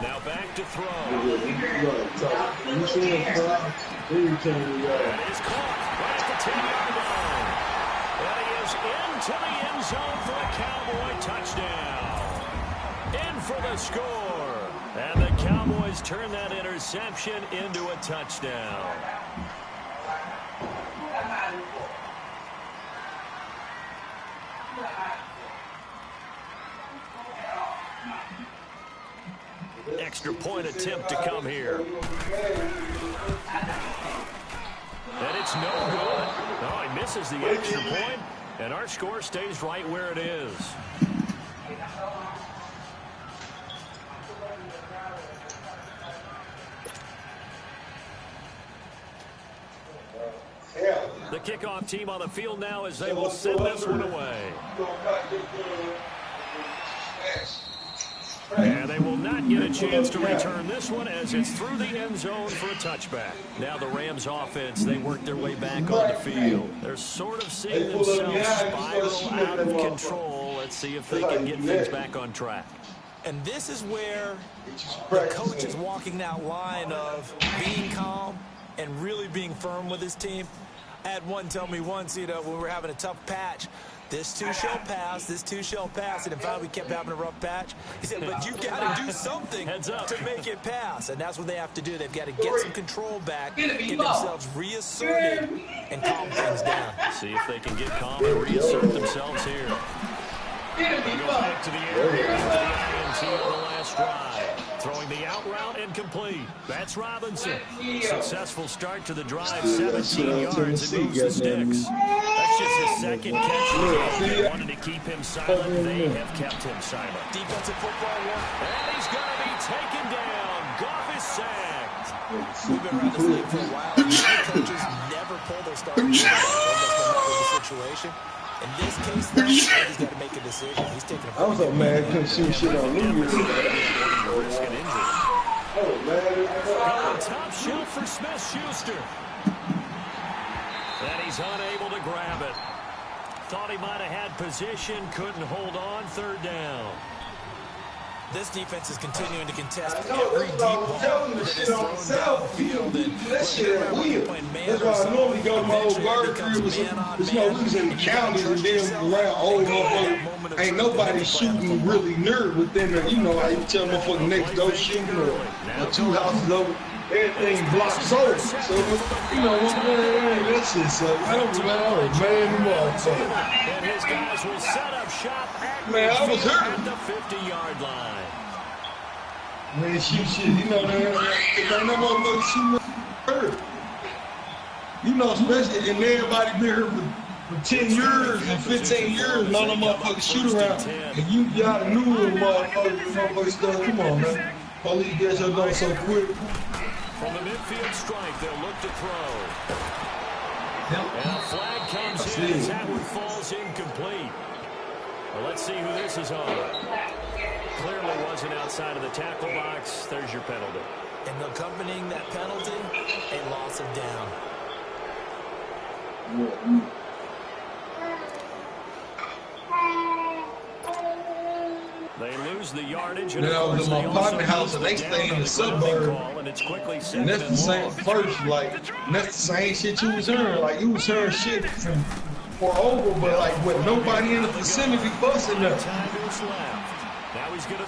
Now back to throw. You see him cry? That is caught right at the 10-yard line. And he is into the end zone for a Cowboy touchdown. In for the score. And the Cowboys turn that interception into a touchdown. Extra point attempt to come here. It's no good. No, he misses the extra point, and our score stays right where it is. The kickoff team on the field now as they will send this one away. And they will not get a chance to return this one as it's through the end zone for a touchback. Now the Rams offense, they work their way back on the field. They're sort of seeing themselves spiral out of control. Let's see if they can get things back on track. And this is where the coach is walking that line of being calm and really being firm with his team. I had one tell me once, when we were having a tough patch, this too shall pass, this too shall pass. And in fact, we kept having a rough patch. He said, but you got to do something to make it pass. And that's what they have to do. They've got to get some control back, get themselves reasserted, and calm things down. See if they can get calm and reassert themselves here. They go back to the air here after the INT on the last drive. Throwing the out route incomplete. That's Robinson. Successful start to the drive, 17 yards and moves the sticks. That's just his second catch of the game. They wanted to keep him silent. They have kept him silent. Defensive football work. And he's going to be taken down. Goff is sacked. We've been around this league for a while. Many coaches never pull their starting quarterback in the situation. In this case, though, he's got to make a decision. He's taking a I was so mad I couldn't shoot shit on New Year's. Risk an injury. Oh, man. Top shelf for Smith-Schuster. And he's unable to grab it. Thought he might have had position, couldn't hold on, third down. This defense is continuing to contest every deep ball that is thrown downfield. That shit at will. That's why I normally go to my old bird crib. It's no reason in the counties and then around old motherfuckers. Ain't nobody shooting really near within the, how you tell motherfucker next door shooting or 2 houses over. Everything blocked so that shit so And his guys will set up shop at I was hurt at the 50-yard line. Man, shit, ain't no motherfucker shooting hurt. Especially, and everybody been here for 10 years and 15 years, and all them motherfuckers shoot around. And you got new motherfuckers stuff. Come on, man. Police get your done so quick. From the midfield strike, they'll look to throw. And a flag comes in as that one falls incomplete. Well, let's see who this is on. Clearly wasn't outside of the tackle box. There's your penalty. And accompanying that penalty, a loss of down. They lose the yardage. And I was in my apartment house and they stay in the suburb. And it's quickly and that's the same first, and that's the same shit you was hearing. Like, you was hearing shit from over, but with nobody in the vicinity busting up.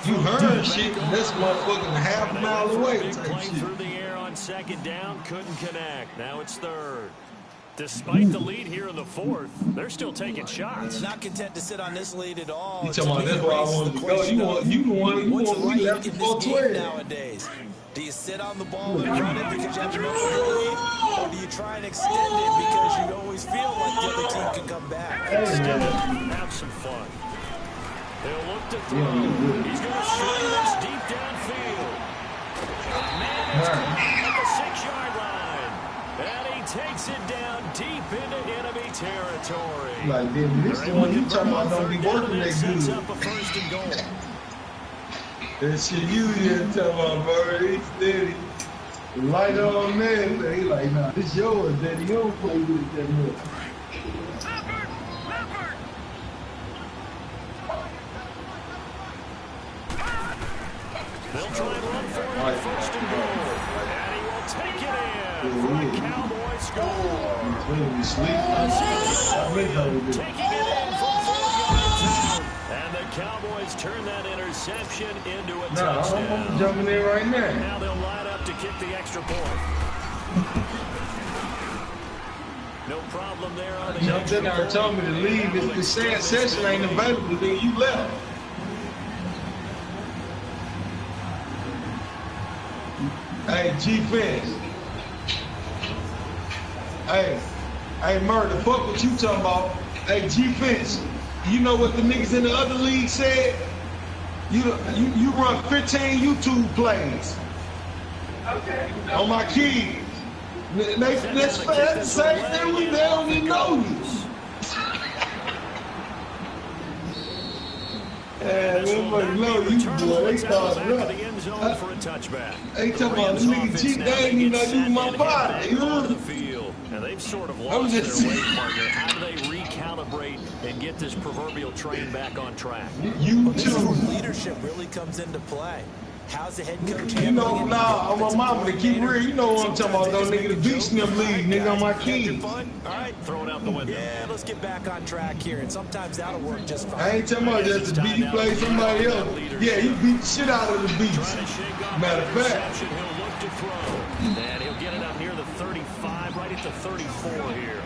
You heard shit, and this motherfucking half a mile away. Through the air on second down, couldn't connect. Now it's third. Despite the lead here in the fourth, they're still taking shots. Not content to sit on this lead at all. You talking about that's where I wanted to go. You the one we left before 12 nowadays. Do you sit on the ball and run it because you have to know the lead, or do you try and extend it because you always feel like the other team can come back? Extend it, have some fun. They'll look to throw. He's going to string this deep downfield. Man, it's at the 6-yard line. And he takes it down deep into enemy territory. Like, this the one you talking about don't be working that good. Sets up a first and goal. That shit you didn't tell my bird, he's steady. Light on there. He like, nah, this yours, daddy. You don't play with it that much. They'll try and run for it on first and goal. And he will take it in for a Cowboy score. Taking it in from 4 yards out. And the Cowboys turn that interception into a touchdown. I'm jumping in right now. Now they'll line up to kick the extra point. No problem there on the jumped in there and told me to leave. If the session ain't available, then you left. Hey, G-Fence. Hey, Murder, fuck what you talking about. Hey, defense, you know what the niggas in the other league said? You run 15 YouTube plays. Okay. On my kids. That's the same thing. They don't even know you. Yeah, everybody know you, boy. They call it up. They talking about the nigga cheat. They ain't even know you my body. You know? And they've sort of lost their way, partner. How do they recalibrate and get this proverbial train back on track? Well, this is where leadership really comes into play. How's the head coach handling you know, it? nah, I'm my mama to keep real. You know what I'm talking about, though, nigga. The beast in them league, nigga, on my kids. All right, throw it out the window. Yeah, let's get back on track here, and sometimes that'll work just fine. I ain't talking about just the beat. You play somebody else. Yeah, you beat the shit out of the beast. Matter of fact. He'll look to throw. And he'll get it out near the 35, right at the 34 here.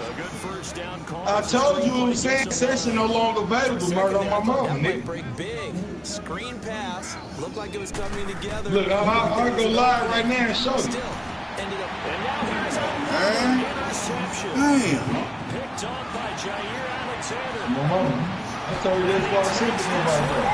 A good first down call. I told you it was saying session no longer available, Murder, on my mama, That might nigga. break big. Screen pass. Looked like it was coming together. Look, I'll go live right now and show you. Still ended up. And now here's an interception. Picked off by Jair Alexander. My mama. I told you that's why I said to me about that.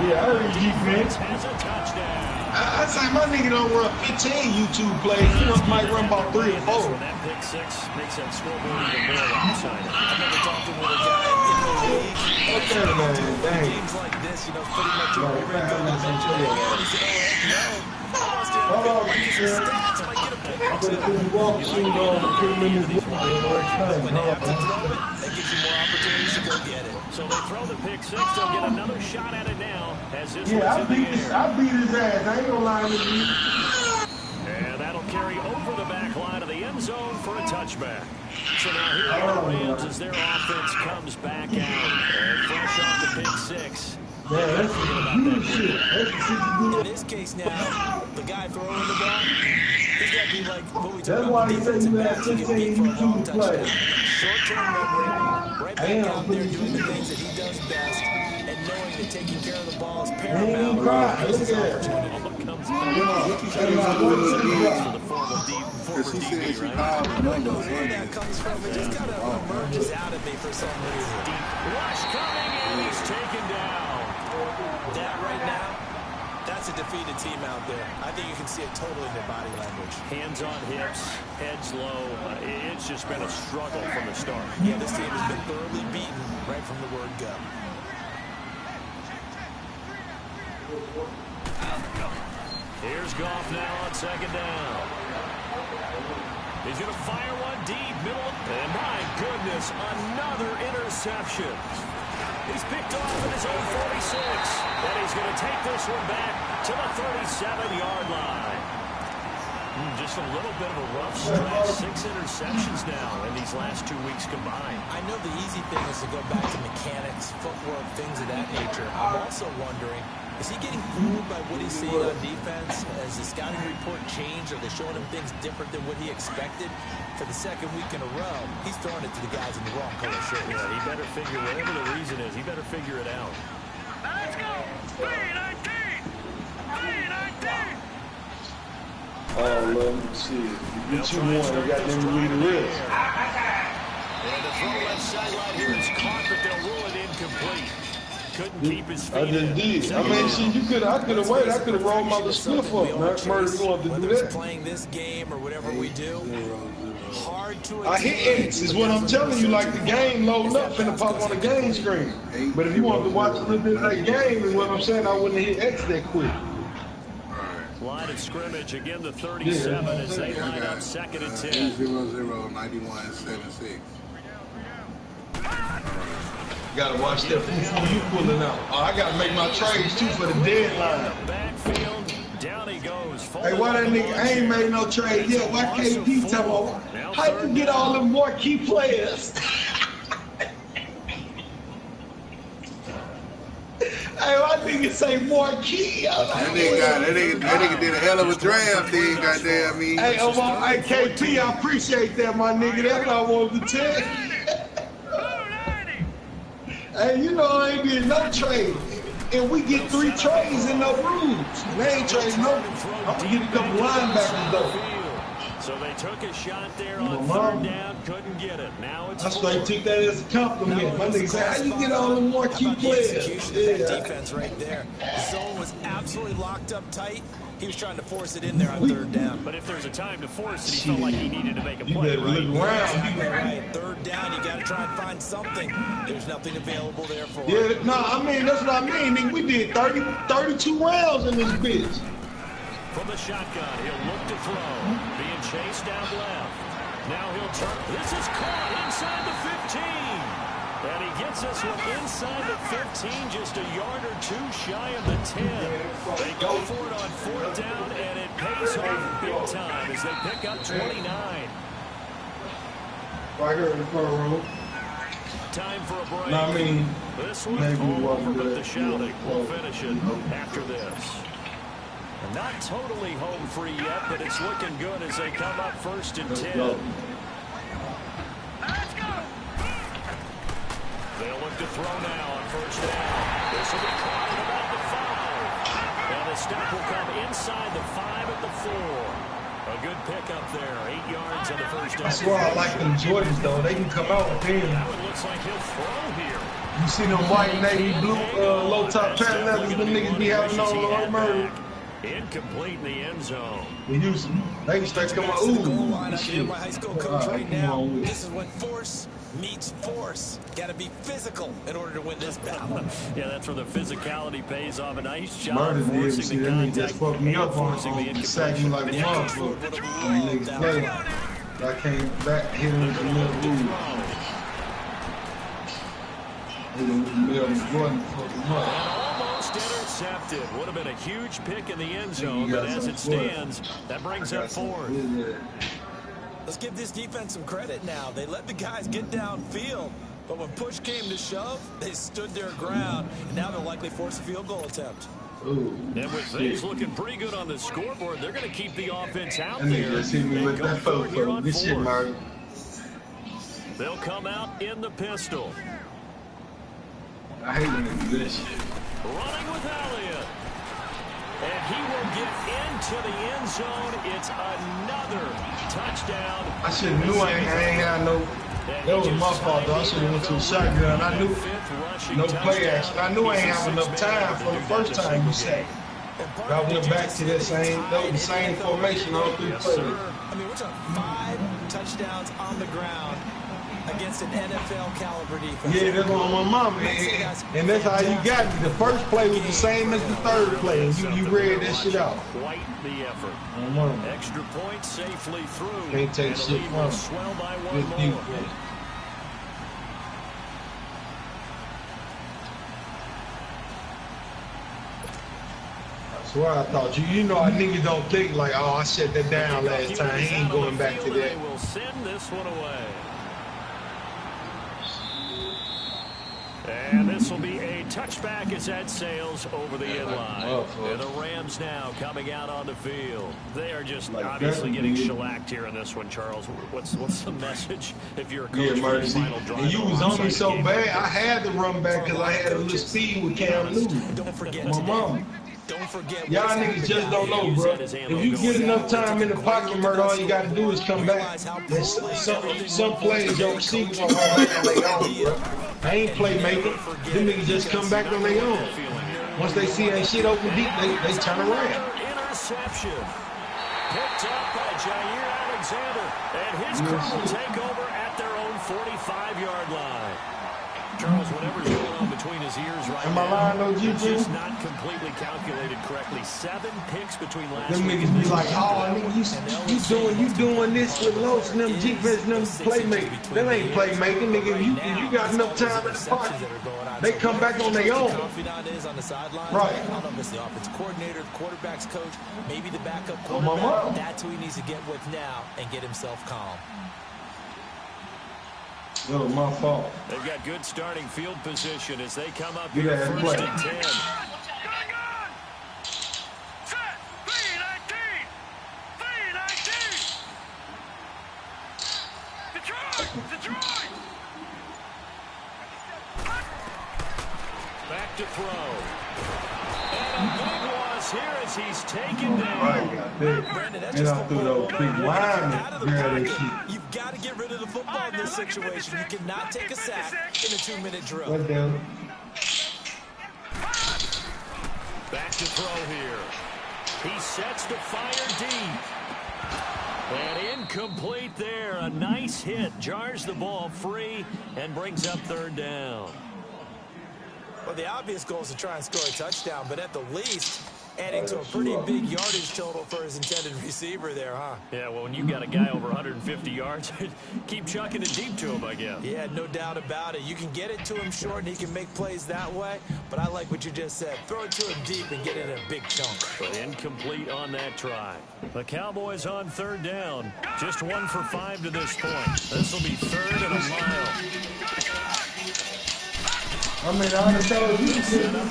Yeah, I heard you, man. Has a touchdown. I say my nigga don't run 15 YouTube plays. He might run about 3 or 4. That pick six makes that scoreboard even more lopsided. I've never talked to a guy in the league. Okay, man. Dang. Games like this, you know, pretty much a Hold on, I'm going to put the walk shoes on and put him in his walk. When they have to throw it, that gives you more opportunities to go get it. So they throw the pick six. They'll get another shot at it now. As this Yeah, one's in the air. I beat his ass. I ain't gonna lie to you. And that'll carry over the back line of the end zone for a touchback. So now here are the Rams as their offense comes back out. And fresh off the pick six. Yeah, that's good shit. That's the shit you In do. this case now, the guy throwing the ball, he's got to be like what we talk That's about why the you say defensive you have backs who get 15 beat for a long YouTube touchdown. plays. Short-term memory, right back Damn, out there doing the please. things that he does best, and knowing that taking care of the ball is Ain't paramount. cry. Look at His that. opportunity. All comes Yeah, back that's my boy. Look at to the former DB, right? I don't know where that comes from. It just kind of emerges out of me for some reason. Rush coming in. He's taken down. That right now, that's a defeated team out there. I think you can see it totally in their body language. Hands on hips, heads low. It's just been a struggle from the start. Yeah, this team has been thoroughly beaten right from the word go. Here's Goff now on second down. He's going to fire one deep, middle. And my goodness, another interception. He's picked off at his own 46. And he's going to take this one back to the 37-yard line. Just a little bit of a rough stretch. 6 interceptions now in these last 2 weeks combined. I know the easy thing is to go back to mechanics, footwork, things of that nature. I'm also wondering, is he getting fooled by what he's seeing on defense? Has the scouting report changed? Are they showing him things different than what he expected? For the second week in a row, he's throwing it to the guys in the wrong color shirts. Yeah, he better figure, whatever the reason is, he better figure it out. Let's go. 319. 319. Oh, Lord, shit. You get you one, I got them to lead the rest. And the throw left sideline here is caught, but they'll rule it incomplete. Couldn't keep his feet I just did. I mean, shit, I could have waited. I could have rolled my little spliff up. Not Murder, you want to do Whether it's that? playing this game or whatever we do, hard to I hit X is what I'm telling you, like the game loading up, finna pop on the game screen. But if you wanted to watch a little bit of that game, is what I'm saying, I wouldn't hit X that quick. Line of scrimmage, again the 37 as they line up second and 10. 0-0, 91-76. Gotta watch that before you pulling out. Oh, I gotta make my trades too for the deadline. Backfield, down he goes. Hey, why that nigga, I ain't made no trade yet. Why KP tell me, how you get all them marquee players? Hey, my nigga say marquee. That nigga did a hell of a draft, then, goddamn me. Hey, hey, KP, I appreciate that, my nigga. That's what I wanted to tell you. Hey, you know I ain't getting no trade. And we get 3 trades in no rules. They ain't trading no. I'm gonna get a couple linebackers though. So they took a shot there on third down, couldn't get it. Now it's I straight took that as a compliment. My nigga said, how you get all them more key players? Execution of that defense right there. The zone was absolutely locked up tight. He was trying to force it in there on third down. But if there's a time to force it, he felt like he needed to make a play, You better look around. Exactly right. Third down, you got to try and find something. There's nothing available there for him. Yeah, no, I mean, that's what I mean, nigga. We did 32 rounds in this bitch. From the shotgun, he'll look to throw. Being chased down left. Now he'll turn. This is caught inside the 15. And he gets this one inside the 15, just a yard or two shy of the 10. They go for it on fourth down, and it pays off big time as they pick up 29. Right here in the front row. Time for a break. No, I mean, this one maybe all wasn't over but good. the shouting. We'll finish it after this. Not totally home free yet, but it's looking good as they come up first and 10. Let's go. They'll look to throw now on first down. This will be caught at about the 5. And the stop will come inside the 5 at the 4. A good pickup there. 8 yards on the first down. That's why I like them Jordans, though. They can come out with them. That one looks like he'll throw here. You see them white, navy, blue, low-top patent leathers them niggas be having on Lord Murray. Incomplete in the end zone. They used to. They used to come out, The goal line, ooh, I shit. feel my high school coach right now. Come on with it. This is when force meets force. Got to be physical in order to win this battle. Yeah, that's where the physicality pays off. A nice job Murder did, forcing see, the that nigga contact just fucked me and up on forcing the sacking me like a incompletion. motherfucker. Them niggas play. I came back, hit him with the middle rule. Hit him with the middle one, fuck him up. Almost intercepted. Would have been a huge pick in the end zone, but as it stands, that brings up fourth. Let's give this defense some credit now. They let the guys get downfield, but when push came to shove, they stood their ground, and now they'll likely force a field goal attempt. Ooh, And with things looking pretty good on the scoreboard, they're going to keep the offense out that there. nigga just hit me and with go that for it here photo. on This shit, fourth. Murray. They'll come out in the pistol. I hate when they do this shit. Running with Elliott. And he will get into the end zone. It's another touchdown. I should have knew I ain't had no. That was my fault, though. I should have went to a shotgun. I knew no play action. I knew I ain't have enough time for the first time you said. I went back to that was the same formation all three plays. I mean, we're talking 5 touchdowns on the ground against an NFL caliber defense. Yeah, that's on my mama. And that's how you got me. The first play was the same as the third play. And you read that shit out. Quite the effort. On mama. Extra point safely through. Can't take And the shit lead from will him. swell by Good one more. defense. That's why I thought you know, our niggas don't think like, oh, I shut that down last time. He ain't going back to that. They will send this one away. And this will be a touchback as that sails over the inline. And the Rams now coming out on the field. They are just Like obviously that, getting dude. shellacked here in this one, Charles. What's the message if you're a coach Yeah, for the Mercy. final drive? And you was on me alongside so the game? bad, I had to run back because I had a little speed with Cam Newton. Don't forget My today. mama. Don't forget Y'all what's niggas happening just out don't here. know, bro. If you get enough time in the pocket, Murder, all you got to do is come back. There's some plays your receivers don't run back on their own, bro. I ain't playmaking. Them niggas just come back on their own. Once they see that shit open deep, they turn around. Interception. Picked up by Jair Alexander. And his crew will take over at their own 45-yard line. Charles, whatever's going on between his ears right Am I now, lying, though, G, it's G? just not completely calculated correctly. 7 picks between last Them week niggas and be this like, week. oh, nigga, you doing this with Los and them defense and them playmaking. That ain't playmaking, nigga. If you got enough time in the pocket, they come back on their own. Confidant is on the sideline. Right. I don't know if it's the offensive coordinator, the quarterback's coach, maybe the backup On my quarterback. mom. That's who he needs to get with now and get himself calm. That was my fault. They've got good starting field position as they come up Good here ass first play. and 10. Gun! Set! 319! 319! Detroit! Detroit! Back to throw. And a big loss here as he's taken down. Brandon, that's And just I threw football. those big linemen Out of the grab that pocket, shit. you've got to get rid of the football in this situation. You cannot take a sack in a 2-minute drill. What the? Back to throw here. He sets to fire deep. And incomplete there. A nice hit. Jars the ball free and brings up third down. Well, the obvious goal is to try and score a touchdown, but at the least, adding to a pretty big yardage total for his intended receiver there, huh? Yeah, well, when you got a guy over 150 yards, keep chucking it deep to him, I guess. Yeah, no doubt about it. You can get it to him short, and he can make plays that way, but I like what you just said. Throw it to him deep and get it in a big chunk. But incomplete on that try. The Cowboys on third down. Just 1 for 5 to this point. This will be third and a mile. I mean, I done told you to sit up.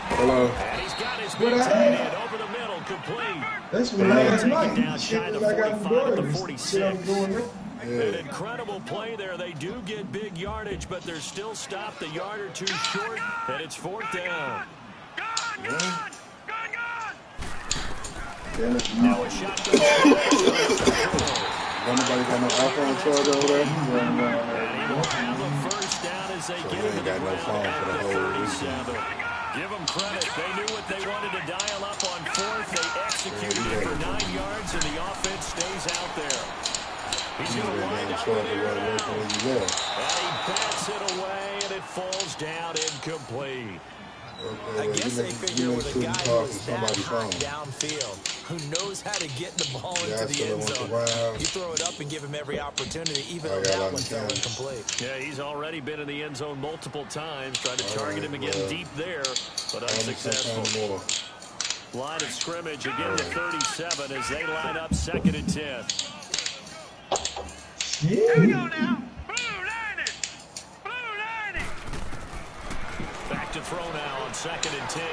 Hello. And he's got his big tight end over the middle, complete. That's what last night. Down shy of the 45 to the 46. Yeah. An incredible play there. They do get big yardage, but they're still stopped a yard or two short, and it's fourth down. Now a shot to Nobody got no iPhone charger over there? and he will have a first down as they So get he into ain't the got no red phone for the at whole 37. Give them credit. They knew what they wanted to dial up on fourth. They executed it for 9 yards, and the offense stays out there. He's going to wind up with it now. And he bats it away, and it falls down incomplete. I guess they figure with a guy who's that hot downfield, who knows how to get the ball into the end zone, you throw it up and give him every opportunity, even though that one fell incomplete. Yeah, he's already been in the end zone multiple times, tried to target him again deep there, but unsuccessful. Line of scrimmage again to 37 as they line up 2nd and 10. Here we go now. Blue lining. Blue lining. Back to throw now on 2nd and 10.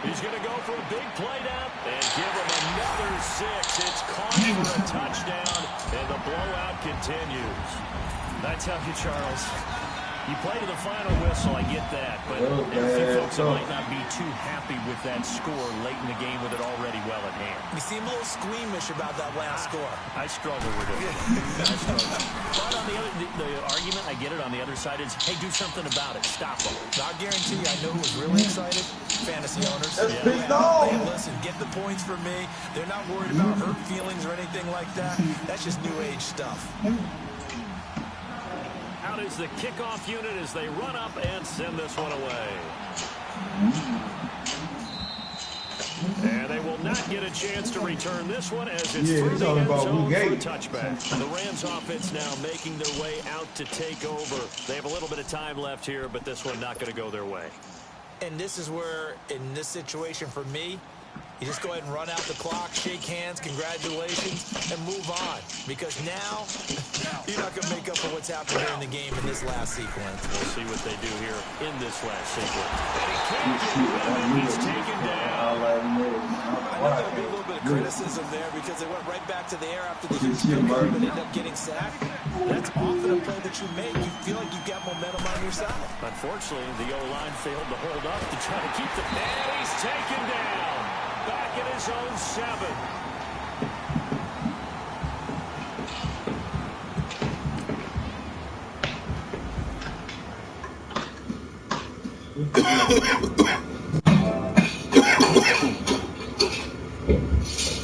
He's going to go for a big play down and give him another 6. It's caught for a touchdown, and the blowout continues. I tell you, Charles, you play to the final whistle, I get that, but there are a few folks that might not be too happy with that score late in the game with it already well at hand. You seem a little squeamish about that last score. I struggle with it. I struggle. But on the argument, I get it, on the other side is, hey, do something about it. Stop them. I'll guarantee you, I know who was really excited. Fantasy owners. Big Listen, get the points for me. They're not worried about hurt feelings or anything like that. That's just new age stuff. Out is the kickoff unit as they run up and send this one away. And they will not get a chance to return this one as it's through the end zone for a touchback. The Rams offense now making their way out to take over. They have a little bit of time left here, but this one not going to go their way. And this is where, in this situation for me, you just go ahead and run out the clock, shake hands, congratulations, and move on. Because now, you're not going to make up for what's happened here in the game in this last sequence. We'll see what they do here in this last sequence. And he can't get rid of it. He's taken down. I know there'll be a little bit of criticism there because they went right back to the air after the huge comeback and ended up getting sacked. That's often a play that you make. You feel like you've got momentum on your side. Unfortunately, the O-line failed to hold up to try to keep the... And he's taken down. Back in his own 7.